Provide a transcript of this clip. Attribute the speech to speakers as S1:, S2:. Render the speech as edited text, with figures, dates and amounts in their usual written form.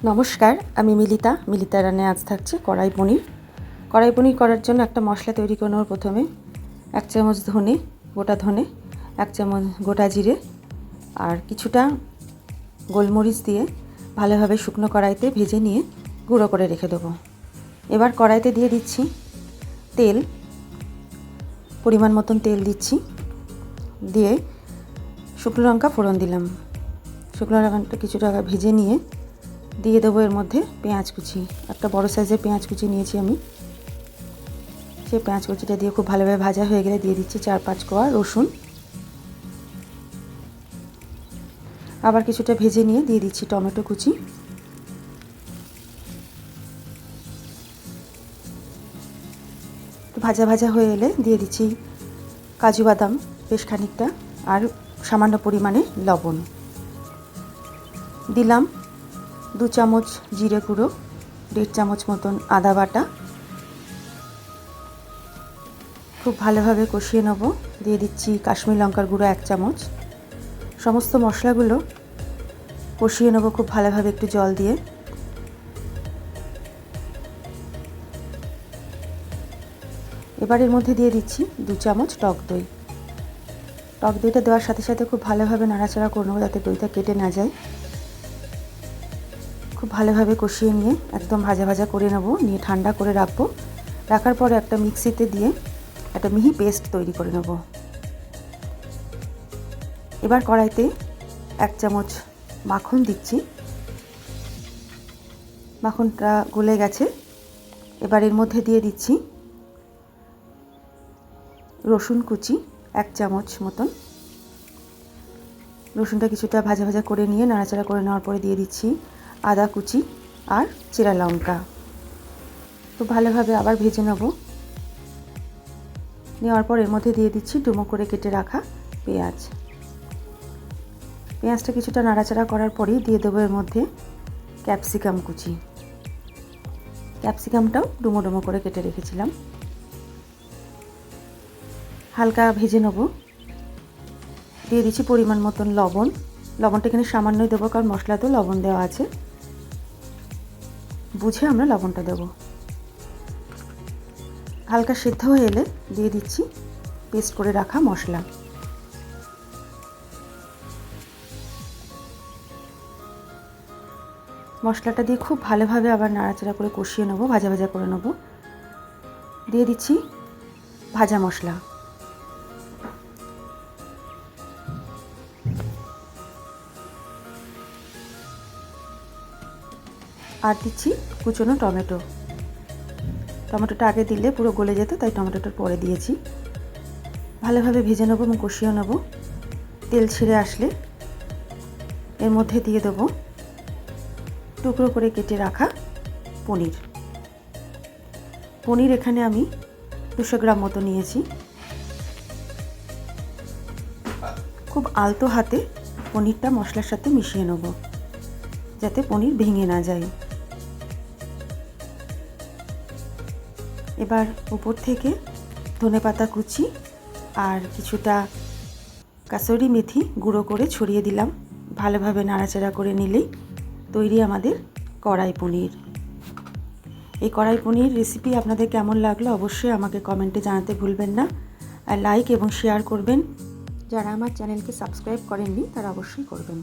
S1: নমস্কার, আমি মিলিতা রান্নায় আজ থাকছে কড়াই পনির করার জন্য একটা মশলা তৈরি করে নেব। প্রথমে 1 চামচ গোটা ধনে, 1 চামচ গোটা জিরে আর কিছুটা গোলমরিচ দিয়ে ভালোভাবে শুকনো কড়াইতে ভেজে নিয়ে গুঁড়ো করে রেখে দেবো। এবার কড়াইতে দিয়ে দিচ্ছি তেল, পরিমাণ মতন তেল দিচ্ছি, দিয়ে শুকনো লঙ্কা ফোড়ন দিলাম। শুকনো লঙ্কাটা কিছুটা ভেজে নিয়ে দিয়ে দেবো এর মধ্যে পেঁয়াজ কুচি। একটা বড় সাইজের পেঁয়াজ কুচি নিয়েছি আমি। সেই পেঁয়াজ কুচিটা দিয়ে খুব ভালোভাবে ভাজা হয়ে গেলে দিয়ে দিচ্ছি 4-5 কোয়া রসুন। আবার কিছুটা ভেজে নিয়ে দিয়ে দিচ্ছি টমেটো কুচি। ভাজা ভাজা হয়ে এলে দিয়ে দিচ্ছি কাজু বাদাম বেশ খানিকটা আর সামান্য পরিমাণে লবণ দিলাম। 2 চামচ জিরে গুঁড়ো, 1.5 চামচ মতন আদা বাটা। খুব ভালোভাবে কষিয়ে নেব। দিয়ে দিচ্ছি কাশ্মীরি লঙ্কার গুঁড়ো 1 চামচ। সমস্ত মশলাগুলো কষিয়ে নেব খুব ভালোভাবে একটু জল দিয়ে। এবার এর মধ্যে দিয়ে দিচ্ছি 2 চামচ টক দই। টক দইটা দেওয়ার সাথে সাথে খুব ভালোভাবে নাড়াচাড়া করে নেব যাতে দইটা কেটে না যায়। খুব ভালোভাবে কষিয়ে নিয়ে একদম ভাজা ভাজা করে নেব, নিয়ে ঠান্ডা করে রাখবো। রাখার পরে একটা মিক্সিতে দিয়ে একটা মিহি পেস্ট তৈরি করে নেব। এবার কড়াইতে 1 চামচ মাখন দিচ্ছি। মাখনটা গলে গেছে। এবার এর মধ্যে দিয়ে দিচ্ছি রসুন কুচি 1 চামচ মতন। রসুনটা কিছুটা ভাজা ভাজা করে নিয়ে নাড়াচাড়া করে নেওয়ার পরে দিয়ে দিচ্ছি আদা কুচি আর চিরা লঙ্কা। তো ভালোভাবে আবার ভেজে নেব। নেওয়ার পর এর মধ্যে দিয়ে দিচ্ছি ডুমো করে কেটে রাখা পেঁয়াজ। পেঁয়াজটা কিছুটা নাড়াচাড়া করার পরেই দিয়ে দেবো এর মধ্যে ক্যাপসিকাম কুচি। ক্যাপসিকামটাও ডুমো ডুমো করে কেটে রেখেছিলাম। হালকা ভেজে নেব। দিয়ে দিচ্ছি পরিমাণ মতন লবণ। লবণটা এখানে সামান্যই দেবো, কারণ মশলাতেও লবণ দেওয়া আছে। বুঝে আমরা লবণটা দেব। হালকা সিদ্ধ হয়ে এলে দিয়ে দিচ্ছি পেস্ট করে রাখা মশলা। মশলাটা দিয়ে খুব ভালোভাবে আবার নাড়াচাড়া করে কষিয়ে নেব, ভাজা ভাজা করে নেব। দিয়ে দিচ্ছি ভাজা মশলা। আর দিচ্ছি কুচনো টমেটো। টমেটোটা আগে দিলে পুরো গলে যেত, তাই টমেটোটা পরে দিয়েছি। ভালোভাবে ভেজে নেব এবং কষিয়ে নেব। তেল ছেড়ে আসলে এর মধ্যে দিয়ে দেবো টুকরো করে কেটে রাখা পনির এখানে আমি 200 গ্রাম মতো নিয়েছি। খুব আলতো হাতে পনিরটা মশলার সাথে মিশিয়ে নেব যাতে পনির ভেঙে না যায়। এবার উপর থেকে ধনেপাতা কুচি আর কিছুটা কাসুরি মেথি গুঁড়ো করে ছড়িয়ে দিলাম। ভালোভাবে নাড়াচাড়া করে নিলেই তৈরি আমাদের কড়াই পনির। এই কড়াই পনির রেসিপি আপনাদের কেমন লাগলো অবশ্যই আমাকে কমেন্টে জানাতে ভুলবেন না। আর লাইক এবং শেয়ার করবেন। যারা আমার চ্যানেলকে সাবস্ক্রাইব করেননি তারা অবশ্যই করবেন।